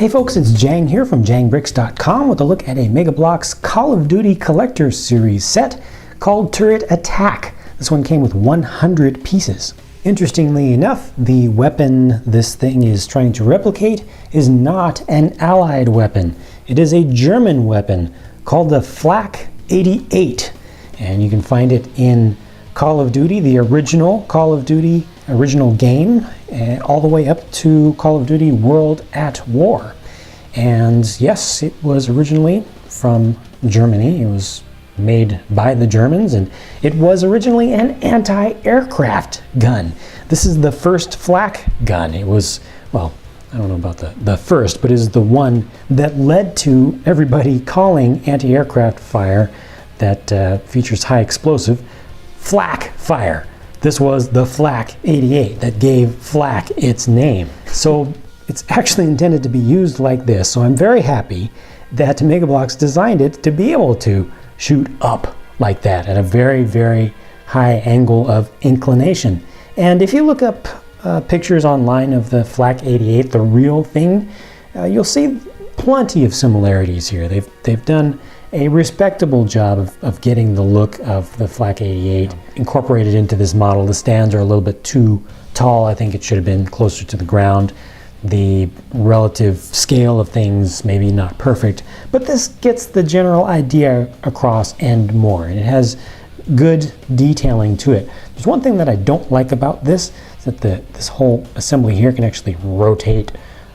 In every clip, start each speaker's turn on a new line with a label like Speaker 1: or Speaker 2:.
Speaker 1: Hey folks, it's Jang here from jangbricks.com with a look at a Mega Bloks Call of Duty Collector Series set called Turret Attack. This one came with 100 pieces. Interestingly enough, the weapon this thing is trying to replicate is not an Allied weapon. It is a German weapon called the Flak 88, and you can find it in Call of Duty, the original Call of Duty, original game, all the way up to Call of Duty World at War. And yes, it was originally from Germany. It was made by the Germans, and it was originally an anti-aircraft gun. This is the first flak gun. It was, well, I don't know about the first, but it is the one that led to everybody calling anti-aircraft fire that features high explosive flak fire. This was the Flak 88 that gave flak its name. So it's actually intended to be used like this. So I'm very happy that Mega Bloks designed it to be able to shoot up like that at a very, very high angle of inclination. And if you look up pictures online of the Flak 88, the real thing, you'll see plenty of similarities here. They've done a respectable job of getting the look of the Flak 88 incorporated into this model. The stands are a little bit too tall. I think it should have been closer to the ground. The relative scale of things maybe not perfect, but this gets the general idea across and more, and it has good detailing to it. There's one thing that I don't like about this, is that this whole assembly here can actually rotate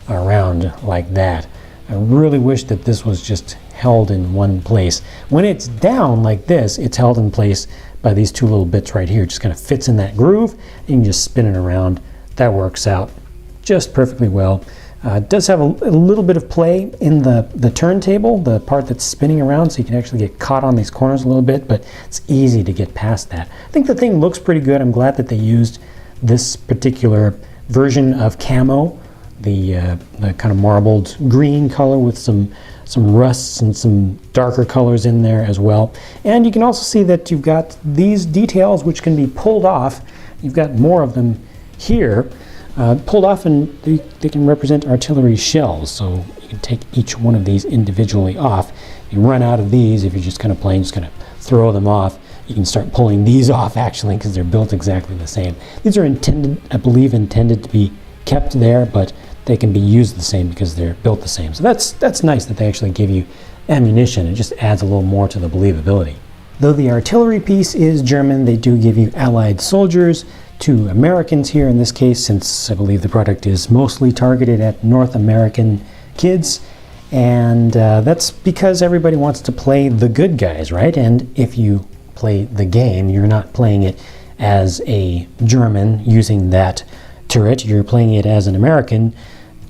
Speaker 1: around like that. I really wish that this was just held in one place. When it's down like this, it's held in place by these two little bits right here. It just kind of fits in that groove. You can just spin it around. That works out just perfectly well. It does have a little bit of play in the turntable, the part that's spinning around, so you can actually get caught on these corners a little bit, but it's easy to get past that. I think the thing looks pretty good. I'm glad that they used this particular version of camo, the kind of marbled green color with some rusts and some darker colors in there as well. And you can also see that you've got these details which can be pulled off. You've got more of them here. Pulled off, and they can represent artillery shells, so you can take each one of these individually off. If you run out of these, if you're just kind of playing, just kind of throw them off. You can start pulling these off actually, because they're built exactly the same. These are intended, I believe, intended to be kept there, but they can be used the same because they're built the same. So that's nice that they actually give you ammunition. It just adds a little more to the believability. Though the artillery piece is German, they do give you Allied soldiers, 2 Americans here in this case, since I believe the product is mostly targeted at North American kids. And that's because everybody wants to play the good guys, right? And if you play the game, you're not playing it as a German using that turret. You're playing it as an American,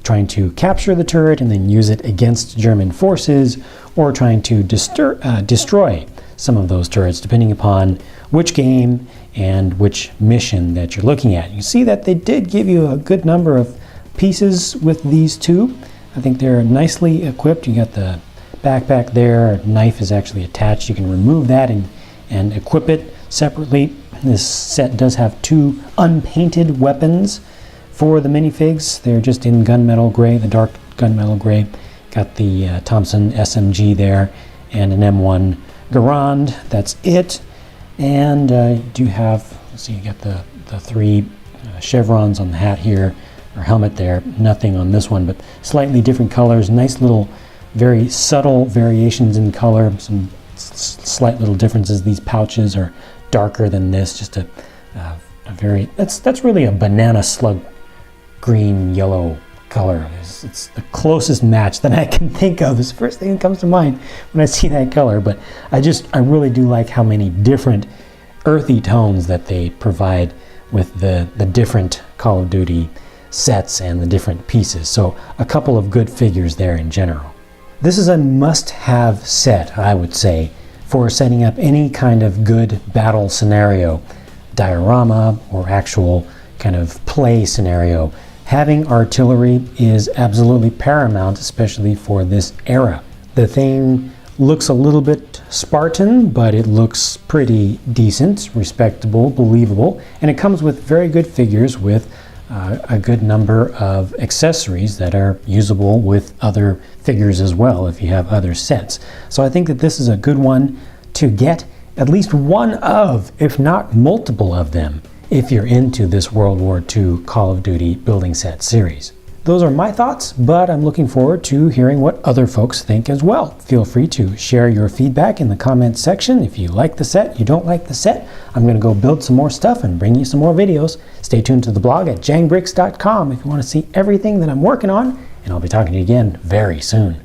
Speaker 1: trying to capture the turret and then use it against German forces, or trying to destroy some of those turrets, depending upon which game and which mission that you're looking at. You see that they did give you a good number of pieces with these two. I think they're nicely equipped. You got the backpack there, knife is actually attached. You can remove that and equip it separately. This set does have 2 unpainted weapons for the minifigs. They're just in gunmetal gray, the dark gunmetal gray. Got the Thompson SMG there and an M1 Garand. That's it. And you do have, let's see, you got the 3 chevrons on the hat here, or helmet there. Nothing on this one, but slightly different colors. Nice little, very subtle variations in color. Some slight little differences. These pouches are darker than this. Just a very, that's really a banana slug green yellow color. It's the closest match that I can think of. It's the first thing that comes to mind when I see that color, but I really do like how many different earthy tones that they provide with the different Call of Duty sets and the different pieces. So a couple of good figures there in general. This is a must-have set, I would say, for setting up any kind of good battle scenario, diorama or actual kind of play scenario. Having artillery is absolutely paramount, especially for this era. The thing looks a little bit Spartan, but it looks pretty decent, respectable, believable, and it comes with very good figures with a good number of accessories that are usable with other figures as well if you have other sets. So I think that this is a good one to get at least one of, if not multiple of them, if you're into this World War II Call of Duty building set series. Those are my thoughts, but I'm looking forward to hearing what other folks think as well. Feel free to share your feedback in the comments section. If you like the set, you don't like the set, I'm going to go build some more stuff and bring you some more videos. Stay tuned to the blog at jangbricks.com if you want to see everything that I'm working on, and I'll be talking to you again very soon.